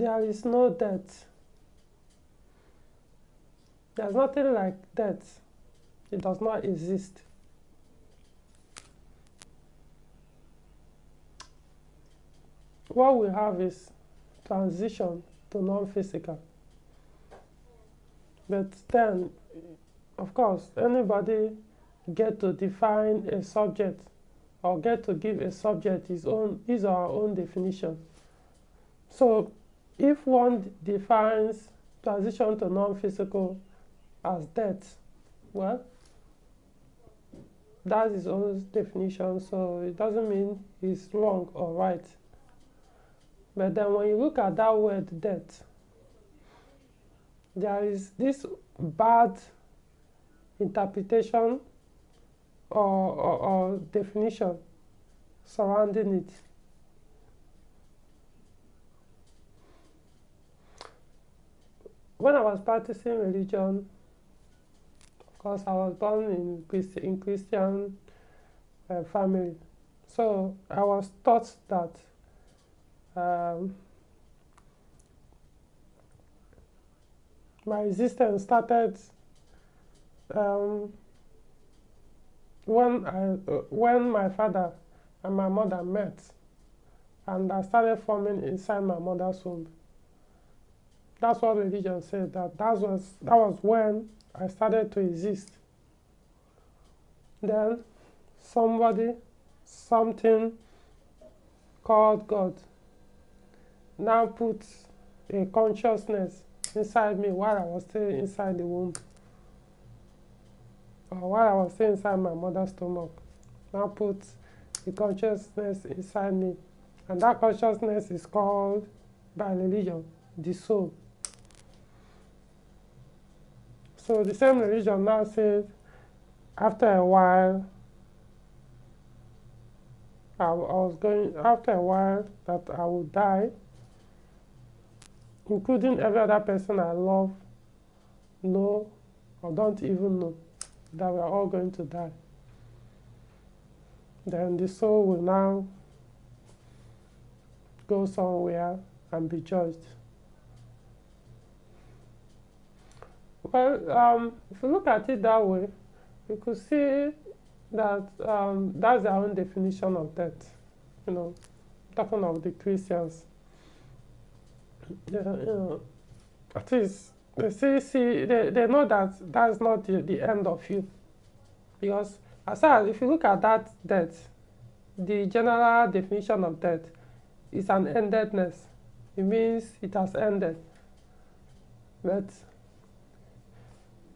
There is no death. There's nothing like death. It does not exist. What we have is transition to non-physical. But then, of course, anybody get to define a subject or get to give a subject his or our own definition. So if one defines transition to non-physical as death, well, that's his own definition, so it doesn't mean he's wrong or right. But then when you look at that word death, there is this bad interpretation or definition surrounding it. When I was practicing religion, of course, I was born in Christian family, so I was taught that my existence started when my father and my mother met, and I started forming inside my mother's womb. That's what religion said. That was when I started to exist. Then something called God now put a consciousness inside me while I was still inside the womb, or while I was still inside my mother's stomach. Now put a consciousness inside me, and that consciousness is called, by religion, the soul. So the same religion now says, after a while, after a while that I will die, including every other person I love, know, or don't even know, that we are all going to die. Then the soul will now go somewhere and be judged. Well, if you look at it that way, you could see that that's their own definition of death. You know, talking of the Christians. At least they know that that's not the end of you. Because if you look at that death, the general definition of death is an endedness. It means it has ended. But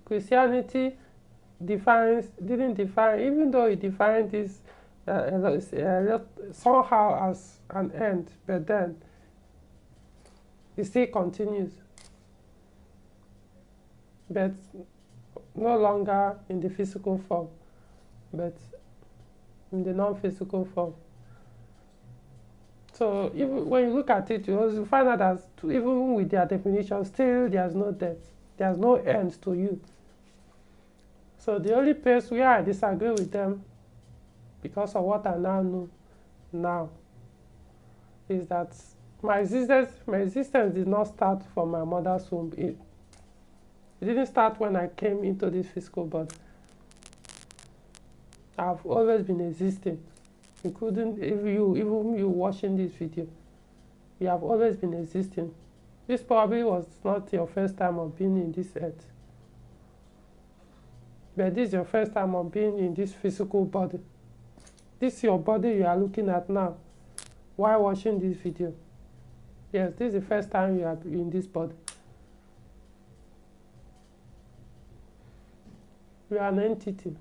Christianity didn't define, even though it defined this somehow as an end, but then it still continues, but no longer in the physical form, but in the non-physical form. So even when you look at it, you also find out that even with their definition, still there's no death, there's no end to you. So the only place where I disagree with them, because of what I now know now, is that my existence did not start from my mother's womb. It didn't start when I came into this physical body. I've always been existing, including even you watching this video. You have always been existing. This probably was not your first time of being in this earth, but this is your first time of being in this physical body. This is your body you are looking at now while watching this video. Yes, this is the first time you are in this body. You are an entity.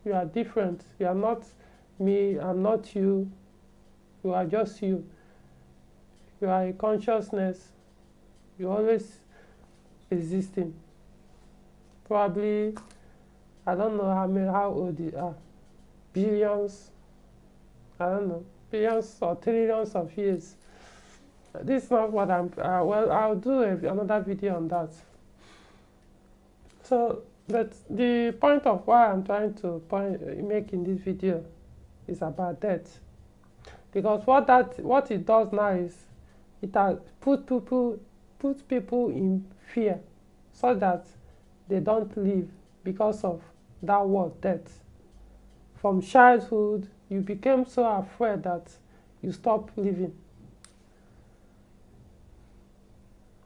You are different. You are not me, I'm not you. You are just you. You are a consciousness. You're always existing. Probably, I don't know how old you are. Billions, I don't know, billions or trillions of years. This is not what I'm, well, I'll do another video on that. So, but the point of why I'm trying to make in this video is about death. Because what it does now is, It has put people in fear so that they don't live because of that word death. From childhood, you became so afraid that you stop living.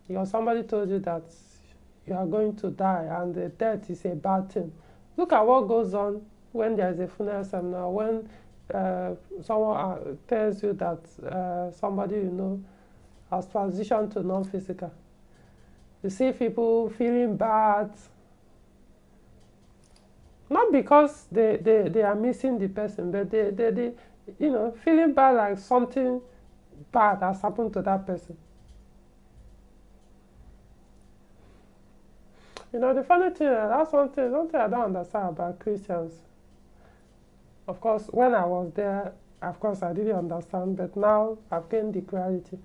Because somebody told you that you are going to die and the death is a bad thing. Look at what goes on when there is a funeral seminar, when someone tells you that somebody you know has transitioned to non-physical. You see people feeling bad, not because they are missing the person, but they feeling bad like something bad has happened to that person. The funny thing, that's something I don't understand about Christians. Of course, when I was there, of course, I didn't understand, but now I've gained the clarity.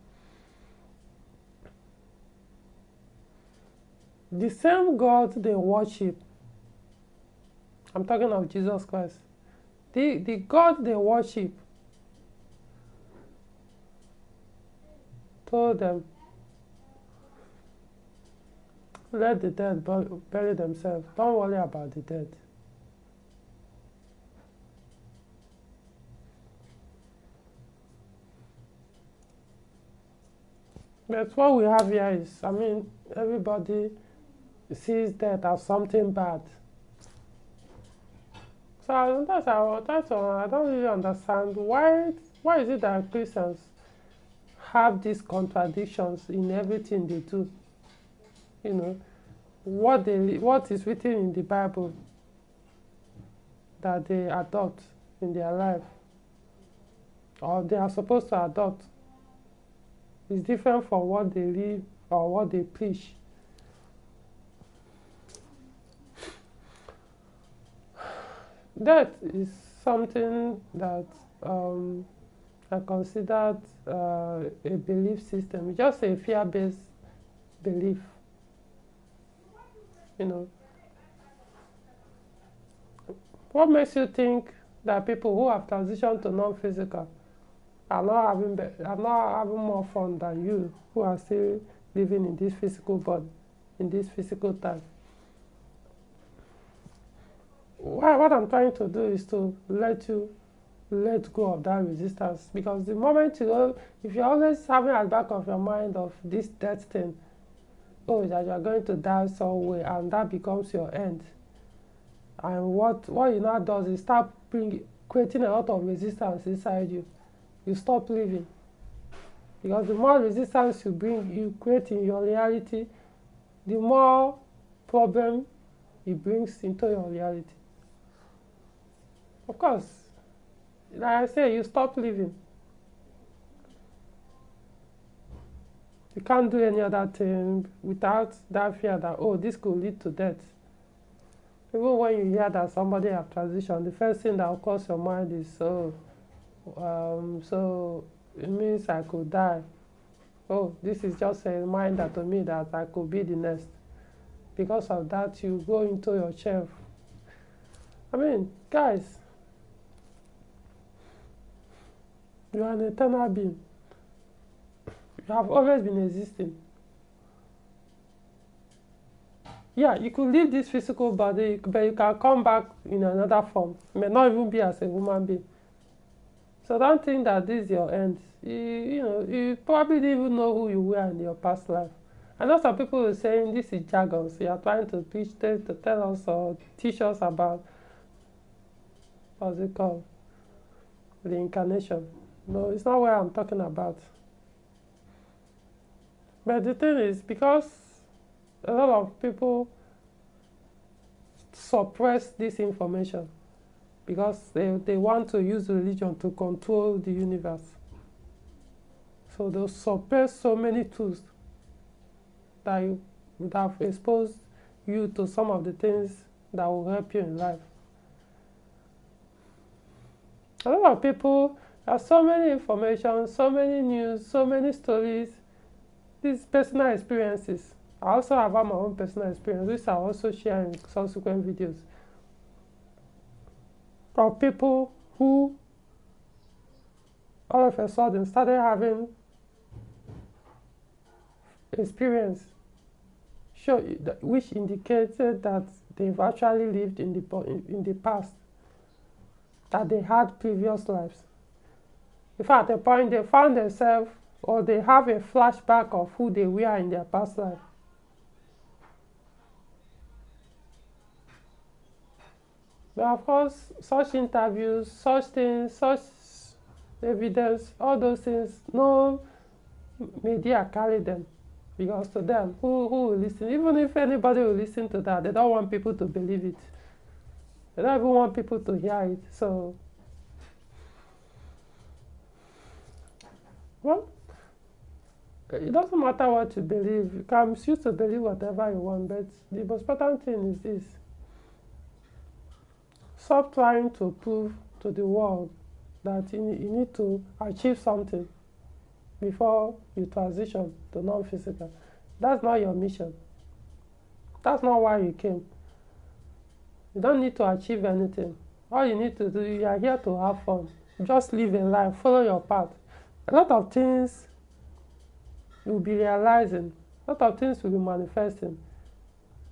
The same God they worship, I'm talking of Jesus Christ, the God they worship told them, let the dead bury themselves. Don't worry about the dead. But what we have here is, everybody sees death as something bad. So that's all. I don't really understand why is it that Christians have these contradictions in everything they do. What is written in the Bible that they adopt in their life, or they are supposed to adopt, is different from what they live or what they preach. That is something that I considered a belief system, just a fear-based belief. What makes you think that people who have transitioned to non-physical are not having more fun than you, who are still living in this physical body, in this physical time? What I'm trying to do is to let go of that resistance, because the moment if you're always having at the back of your mind of this death thing, that you're going to die somewhere, and that becomes your end. And what you now does is start creating a lot of resistance inside you. You stop living. Because the more resistance you create in your reality, the more problem it brings into your reality. Of course, like I say, you stop living. You can't do any other thing without that fear that, this could lead to death. Even when you hear that somebody have transitioned, the first thing that will cross your mind is, so it means I could die. This is just a reminder to me that I could be the next. Because of that, you go into your shelf. Guys, you are an eternal being. You have always been existing. Yeah, you could leave this physical body, but you can come back in another form. You may not even be as a human being. So don't think that this is your end. You probably didn't even know who you were in your past life. I know some people are saying this is jargon. So you are trying to tell us or teach us about, what's it called, reincarnation. No, it's not what I'm talking about. But the thing is, because a lot of people suppress this information, because they want to use religion to control the universe. So they'll suppress so many tools that would have exposed you to some of the things that will help you in life. A lot of people have so many information, so many news, so many stories, these personal experiences. I also have my own personal experience, which I also share in subsequent videos, of people who all of a sudden started having experience which indicated that they've actually lived in the past, that they had previous lives. In fact, at a point they found themselves, or they have a flashback of who they were in their past life. But of course, such interviews, such things, such evidence, all those things, no media carry them. Because to them, who will listen? Even if anybody will listen to that, they don't want people to believe it. They don't even want people to hear it. So, well, it doesn't matter what you believe. You can choose to believe whatever you want, but the most important thing is this. Stop trying to prove to the world that you need to achieve something before you transition to non-physical. That's not your mission. That's not why you came. You don't need to achieve anything. All you need to do, you are here to have fun. Just live a life, follow your path. A lot of things you'll be realizing. A lot of things will be manifesting.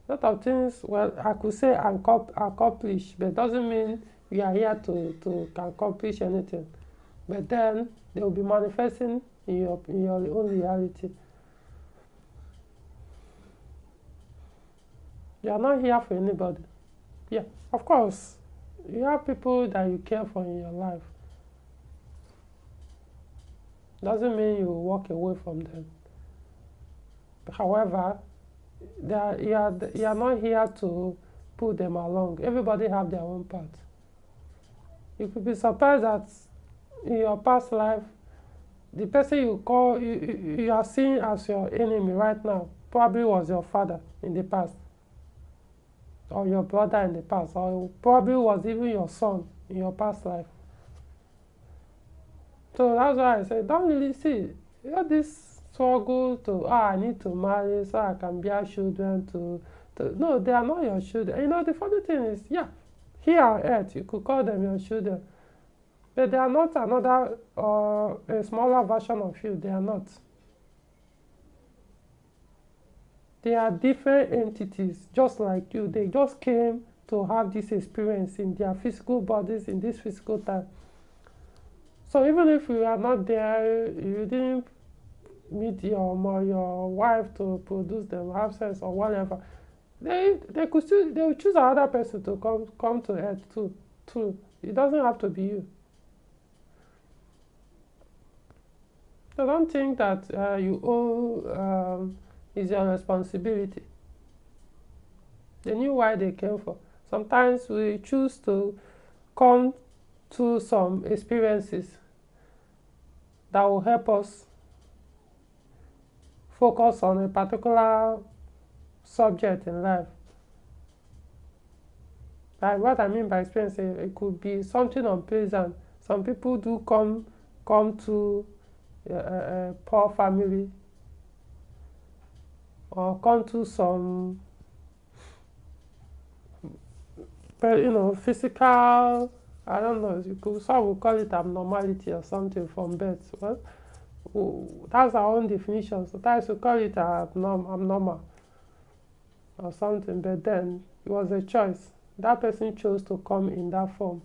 A lot of things, well, I could say accomplish, but it doesn't mean we are here to accomplish anything. But then they will be manifesting in your own reality. You are not here for anybody. Yeah, of course, you have people that you care for in your life. Doesn't mean you walk away from them. However, you are not here to pull them along. Everybody have their own path. You could be surprised that in your past life, the person you are seeing as your enemy right now probably was your father in the past, or your brother in the past, or probably was even your son in your past life. So that's why I say, don't really see this struggle to, I need to marry so I can bear children no, they are not your children. You know, the funny thing is, yeah, here on earth, you could call them your children, but they are not another or a smaller version of you. They are not. They are different entities, just like you. They just came to have this experience in their physical bodies in this physical time. So even if you are not there, you didn't meet your wife to produce them, have sex or whatever, they could still, they will choose another person to come to earth too. It doesn't have to be you. So don't think that you owe is your responsibility. They knew why they came for. Sometimes we choose to come to some experiences that will help us focus on a particular subject in life. Like what I mean by experience, it could be something unpleasant. Some people do come to a poor family, or come to some, physical, I don't know, some will call it abnormality or something from birth. Well, that's our own definition. Sometimes we call it abnormal or something, but then it was a choice. That person chose to come in that form,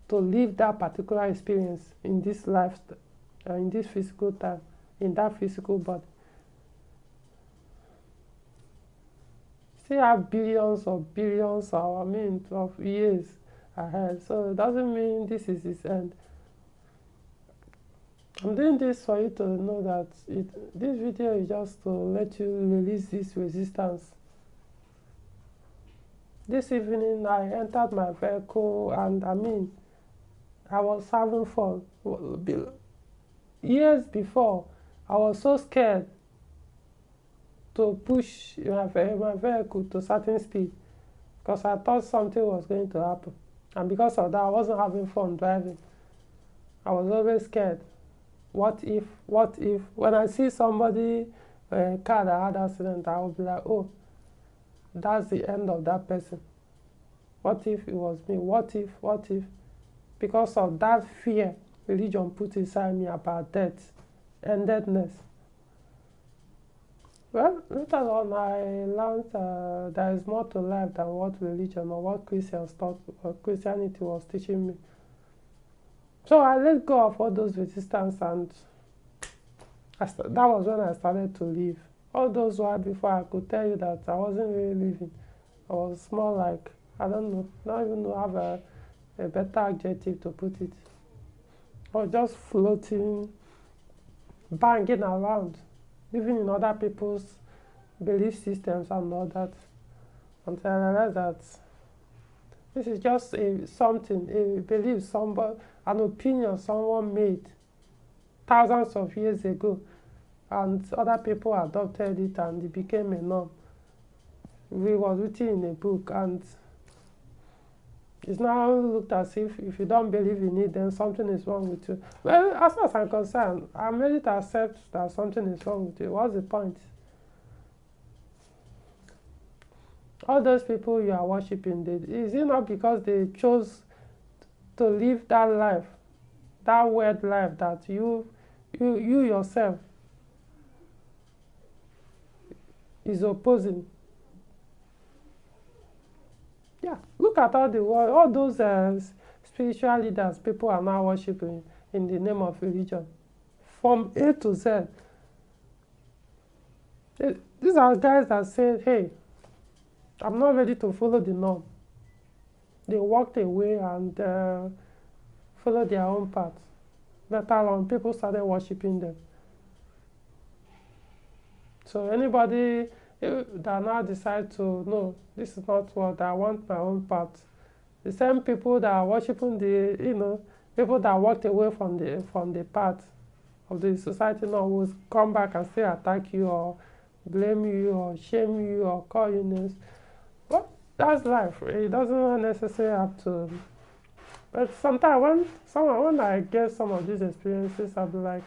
to live that particular experience in this life, in this physical time, in that physical body. Still have billions of years ahead. So it doesn't mean this is its end. I'm doing this for you to know that this video is just to let you release this resistance. This evening I entered my vehicle and I was having fun. Years before, I was so scared to push my vehicle to certain speed because I thought something was going to happen. And because of that, I wasn't having fun driving. I was always scared. What if? When I see somebody, a car that had an accident, I will be like, oh, that's the end of that person. What if it was me? What if? Because of that fear religion put inside me about death and deadness. Well, later on, I learned there is more to life than what religion or what Christians taught, or Christianity was teaching me. So I let go of all those resistance, and that was when I started to live. All those while before, I could tell you that I wasn't really living. I was more like, I don't know, not even have a better adjective to put it. I was just floating, banging around, living in other people's belief systems and all that, until I realized that this is just something, a belief, somebody, an opinion someone made thousands of years ago, and other people adopted it and it became a norm. It was written in a book, and it's now looked as if you don't believe in it, then something is wrong with you. Well, as far as I'm concerned, I'm ready to accept that something is wrong with you. What's the point? All those people you are worshiping, is it not because they chose to live that life, that weird life that you yourself is opposing? Yeah, look at all the world, all those spiritual leaders people are now worshiping in the name of religion, from A to Z. These are guys that said, hey, I'm not ready to follow the norm. They walked away and followed their own path. Later on, people started worshiping them. So anybody that now decide to, no, this is not what I want, my own path. The same people that are worshiping people that walked away from the path of the society now will come back and still attack you or blame you or shame you or call you names. Well, that's life. It doesn't necessarily have to. But sometimes when I get some of these experiences, I'll be like,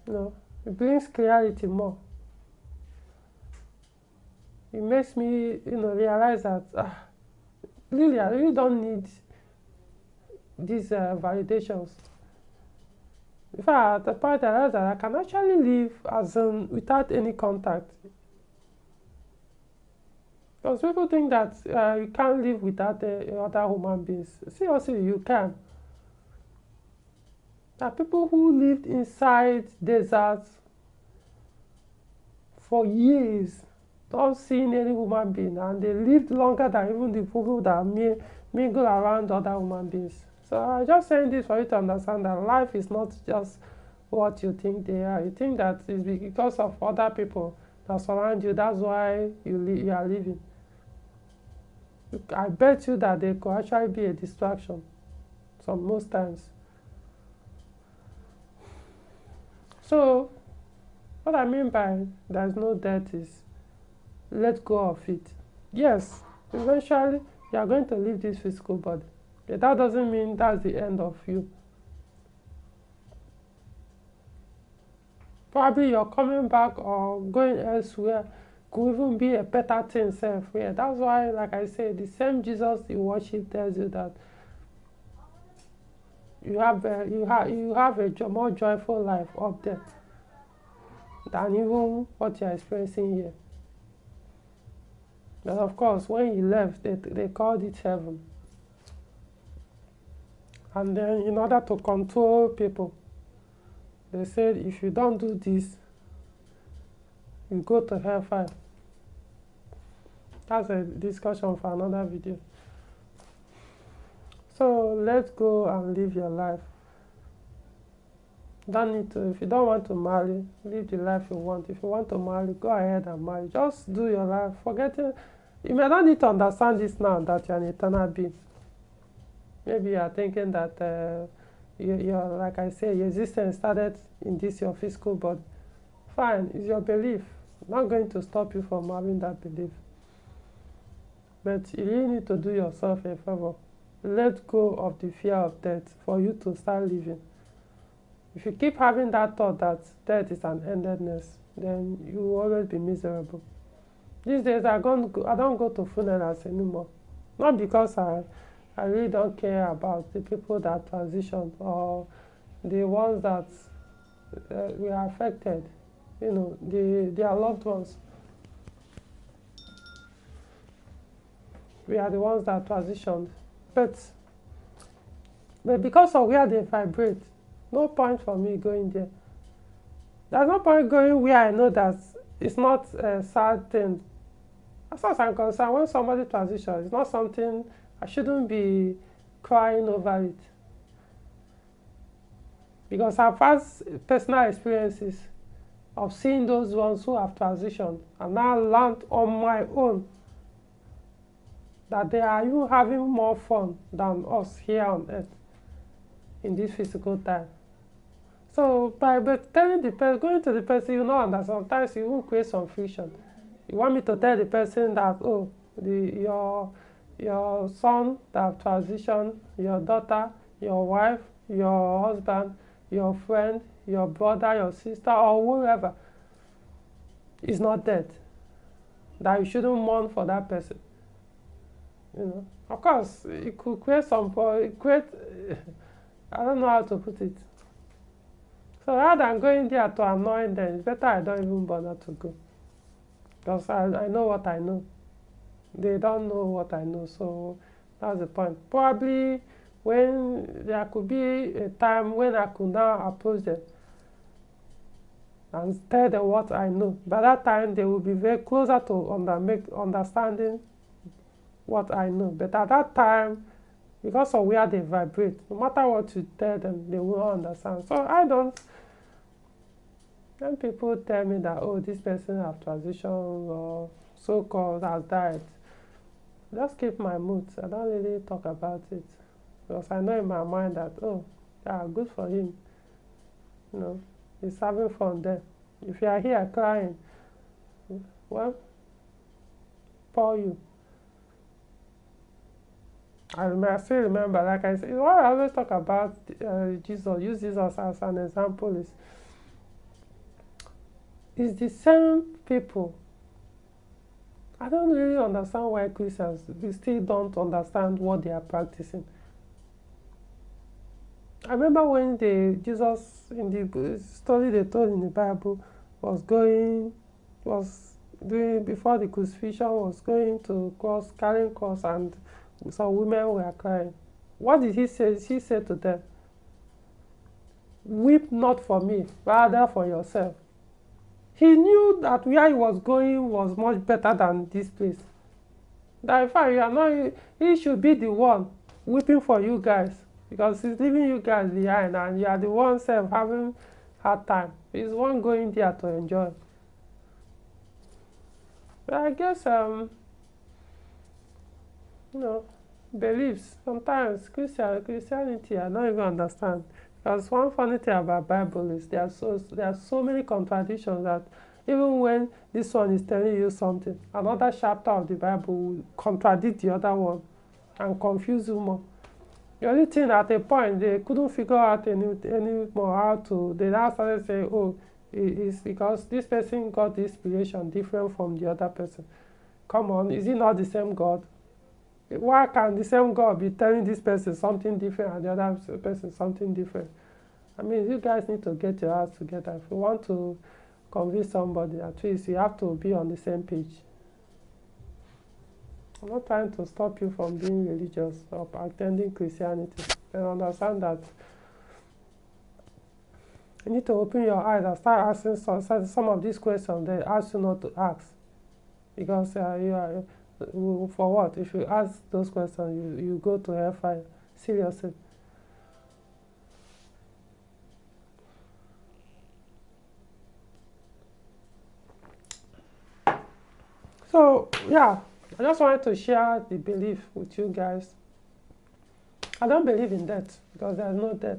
it brings clarity more. It makes me, realize that really, I really don't need these validations. In fact, at the point I realized that I can actually live as without any contact. Because people think that you can't live without other human beings. Seriously, you can. There are people who lived inside deserts for years, not seeing any human being, and they lived longer than even the people that mingle around other human beings. So I'm just saying this for you to understand that life is not just what you think they are. You think that it's because of other people that surround you, that's why you are living. I bet you that they could actually be a distraction most times. So what I mean by there's no death is let go of it. Yes, eventually you are going to leave this physical body. But that doesn't mean that's the end of you. Probably you're coming back or going elsewhere could even be a better thing self. Yeah, that's why, like I said, the same Jesus you worship tells you that you have a more joyful life up there than even what you're experiencing here. But of course, when he left, they called it heaven. And then in order to control people, they said if you don't do this, you go to hellfire. That's a discussion for another video. So let's go and live your life. Don't need to. If you don't want to marry, live the life you want. If you want to marry, go ahead and marry. Just do your life. Forgetting. You may not need to understand this now that you're an eternal being. Maybe you are thinking that you're, like I say, your existence started in this your physical body. Fine, it's your belief. Not going to stop you from having that belief. But you really need to do yourself a favor. Let go of the fear of death for you to start living. If you keep having that thought that death is an endedness, then you will always be miserable. These days, I don't go to funerals anymore. Not because I really don't care about the people that transitioned or the ones that were affected. you know, their loved ones. We are the ones that transitioned. But because of where they vibrate, no point for me going there. There's no point going where I know that it's not a sad thing. As far as I'm concerned, when somebody transitions, it's not something I shouldn't be crying over it. Because I've had personal experiences of seeing those ones who have transitioned and now learned on my own that they are even having more fun than us here on earth in this physical time. So by telling the person, going to the person, you know that sometimes you will create some friction. You want me to tell the person that, oh, your son that transitioned, your daughter, your wife, your husband, your friend, your brother, your sister, or whoever is not dead. That you shouldn't mourn for that person. You know, of course, it could create I don't know how to put it. So rather than going there to annoy them, it's better I don't even bother to go. Because I know what I know. They don't know what I know, so that's the point. Probably when there could be a time when I could now approach them and tell them what I know. By that time, they will be very closer to understanding what I know. But at that time, because of where they vibrate, no matter what you tell them, they will understand. So I don't. When people tell me that, oh, this person has transitioned or so-called has died, just keep my moods. I don't really talk about it. Because I know in my mind that, oh, yeah, good for him. You know, he's having fun there. If you are here crying, well, poor you. I still remember, like I said, what I always talk about Jesus, use Jesus as an example is the same people. I don't really understand why Christians still don't understand what they are practicing. I remember when Jesus, in the story they told in the Bible, was doing, before the crucifixion, was going to cross, carrying cross, and some women were crying. What did he say? He said to them, weep not for me, rather for yourself. He knew that where he was going was much better than this place. That in fact, he should be the one weeping for you guys, because he's leaving you guys behind and you are the one self having hard time. He's the one going there to enjoy. But I guess, you know, beliefs, sometimes Christianity, I don't even understand. Because one funny thing about Bible is there are so many contradictions that even when this one is telling you something, another chapter of the Bible will contradict the other one and confuse you more. The only thing at a point they couldn't figure out any more how to, they now started saying, oh, it's because this person got the inspiration different from the other person. Come on, is it not the same God? Why can the same God be telling this person something different and the other person something different? I mean, you guys need to get your house together. If you want to convince somebody, at least you have to be on the same page. I'm not trying to stop you from being religious or attending Christianity. And understand that you need to open your eyes and start asking some of these questions they ask you not to ask. Because for what? If you ask those questions, you go to hellfire. Seriously. So, yeah, I just wanted to share the belief with you guys. I don't believe in death because there's no death.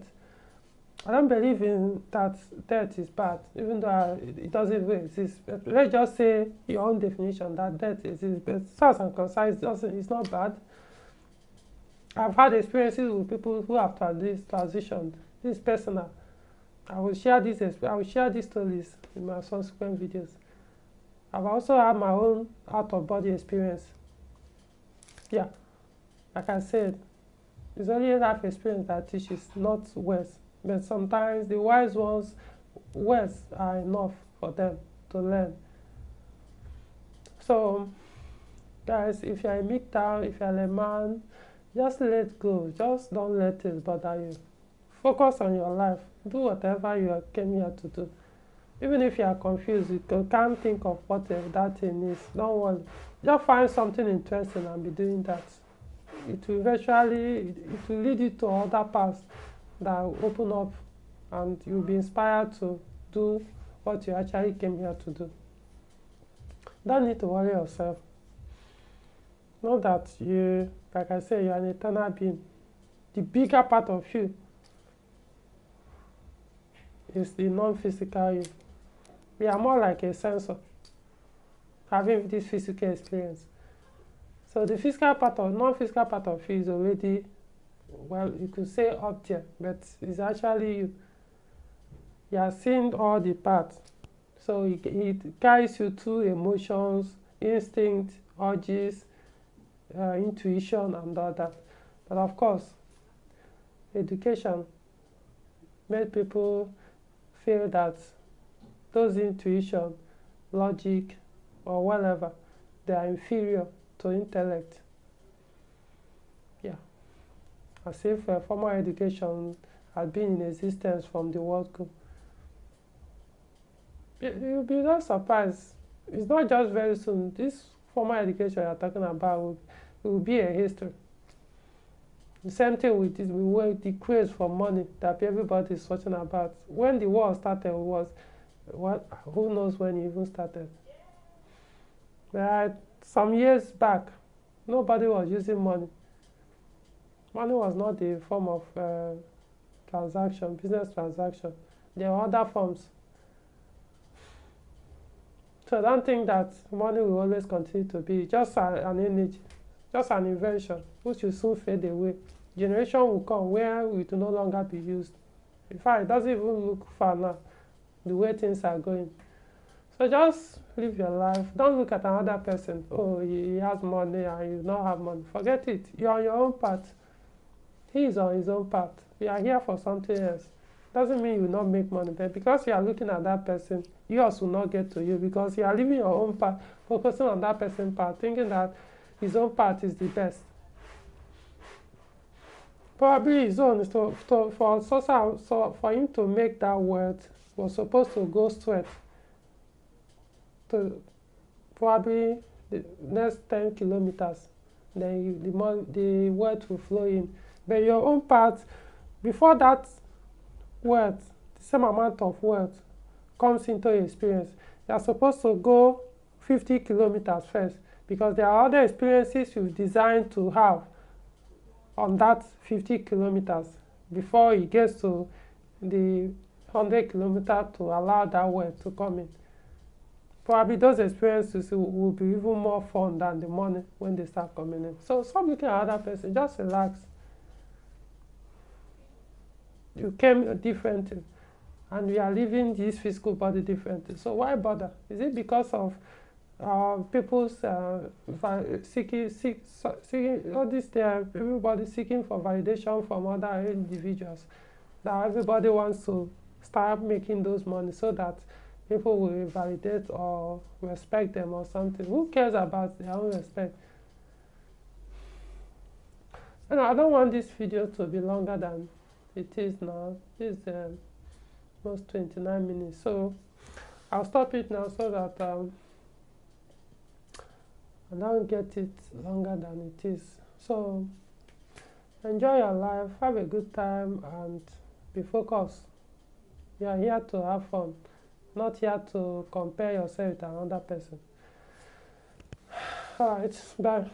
I don't believe in that death is bad, even though it doesn't really exist. But let's just say your own definition that death exists. But as far as I'm concerned, it's not bad. I've had experiences with people who have transitioned. This is personal. I will share these stories in my subsequent videos. I've also had my own out-of-body experience. Yeah, like I said, it's only life experience that teaches, not words. But sometimes the wise ones, words are enough for them to learn. So guys, if you're a MGTOW, if you're a man, just let go. Just don't let it bother you. Focus on your life. Do whatever you came here to do. Even if you are confused, you can't think of what that thing is, don't worry. Just find something interesting and be doing that. It will eventually, it will lead you to other paths that will open up, and you'll be inspired to do what you actually came here to do. Don't need to worry yourself. Know that you, like I said, you're an eternal being. The bigger part of you is the non-physical you. We are more like a sensor having this physical experience. So the physical part of, non-physical part of you is already, well, you could say up there, but it's actually you. You are seeing all the parts. So it guides you through emotions, instinct, urges, intuition, and all that. But of course, education made people feel that those intuition, logic, or whatever, they are inferior to intellect. Yeah. As if formal education had been in existence from the world go. You'll be not surprised. It's not just very soon. This formal education you're talking about will be a history. The same thing with this, the craze for money that everybody is talking about. When the war started, was what? Who knows when it even started? But some years back, nobody was using money. Money was not the form of transaction, business transaction. There are other forms. So I don't think that money will always continue to be just an energy, just an invention, which will soon fade away. Generation will come where it will no longer be used. In fact, it doesn't even look far now, the way things are going. So just live your life. Don't look at another person. Oh, he has money and you don't have money. Forget it. You're on your own path. He is on his own path. You are here for something else. Doesn't mean you will not make money, but because you are looking at that person, yours will not get to you because you are living your own path, focusing on that person's path, thinking that his own path is the best. Probably his own, so for him to make that word, was supposed to go straight to probably the next 10 kilometers. Then the word will flow in. But your own path, before that word, the same amount of words comes into your experience, you are supposed to go 50 kilometers first, because there are other experiences you've designed to have on that 50 kilometers before it gets to the 100 kilometers to allow that word to come in. Probably those experiences will be even more fun than the money when they start coming in. So stop looking at other person, just relax. You came differently, and we are living this physical body differently. So why bother? Is it because of people's seeking all this? Everybody seeking for validation from other individuals. That everybody wants to start making those money so that people will validate or respect them or something. Who cares about their own respect? And I don't want this video to be longer than it is now. This is almost 29 minutes. So I'll stop it now so that I don't get it longer than it is. So enjoy your life, have a good time, and be focused. You are here to have fun, not here to compare yourself with another person. All right, bye.